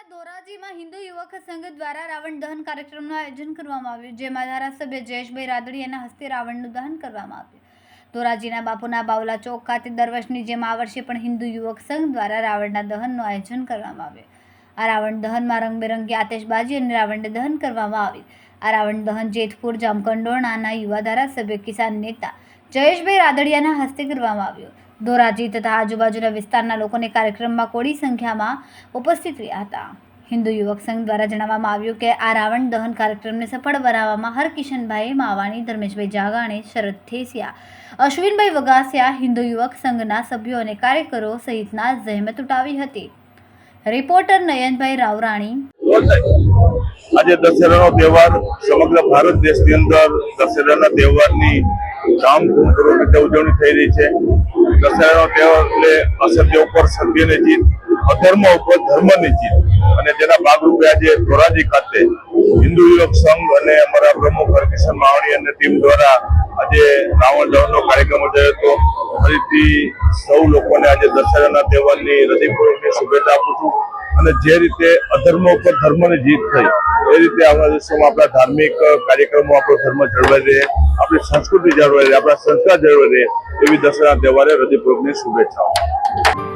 ધોરાજીમાં હિન્દુ યુવક સંઘ દ્વારા રાવણ દહન કાર્યક્રમનું આયોજન કરવામાં આવ્યું, જેમાં ધારાસભ્ય જયેશભાઈ રાદડિયાના હસ્તે રાવણનું દહન કરવામાં આવ્યું. ધોરાજીના બાપુના બાવલા ચોક ખાતે દર વર્ષની જેમ આ વર્ષે પણ હિન્દુ યુવક સંઘ દ્વારા રાવણના દહનનું આયોજન કરવામાં આવ્યું. આ રાવણ દહનમાં રંગબેરંગી આતશબાજી અને રાવણને દહન કરવામાં આવી. આ રાવણ દહન જેતપુર જામકંડોરણાના યુવા ધારાસભ્ય કિસાન નેતા જયેશભાઈ રાદડિયાના હસ્તે કરવામાં આવ્યું. ધોરાજી તથા આજુબાજુના વિસ્તારના લોકોને કાર્યક્રમમાં કોડી સંખ્યામાં ઉપસ્થિત રહ્યા હતા. હિન્દુ યુવક સંઘ દ્વારા જણાવવામાં આવ્યું કે આ રાવણ દહન કાર્યક્રમને સફળ બનાવવામાં હરકિશનભાઈ માવાણી, ધર્મેશભાઈ જાગાણી, શરદ થેસિયા, અશ્વિનભાઈ વગાસિયા, હિન્દુ યુવક સંઘના સભ્યો અને કાર્યકરો સહિતના જહેમત ઉઠાવી હતી. રિપોર્ટર નયનભાઈ રાવરાણી. આજે દશેરાનો તહેવાર સમગ્ર ભારત દેશની અંદર દશેરાના તહેવારની ધામધૂમપૂર્વક રીતે ઉજવણી થઈ રહી છે. દશેરાનો તહેવાર એટલે અસત્ય ઉપર સત્યની જીત, અધર્મ ઉપર ધર્મની જીત, અને તેના ભાગરૂપે આજે ધોરાજી ખાતે હિન્દુ યુવક સંઘ અને અમારા પ્રમુખ હરકિશન માવાણી અને ટીમ દ્વારા આજે રાવણ દહનનો કાર્યક્રમ યોજાયો હતો. ફરીથી સૌ લોકોને આજે દશેરાના તહેવારની હૃદયપૂર્વકની શુભેચ્છા આપું છું. અને જે રીતે અધર્મ ઉપર ધર્મની જીત થઈ, એ રીતે આપણા દેશોમાં આપણા ધાર્મિક કાર્યક્રમો, આપણો ધર્મ જળવાઈ રહે, આપણી સંસ્કૃતિ જળવાઈ રહે, આપણા સંસ્કાર જળવાઈ રહે, એવી દશેરાના તહેવારે હૃદયપૂર્વકની શુભેચ્છાઓ.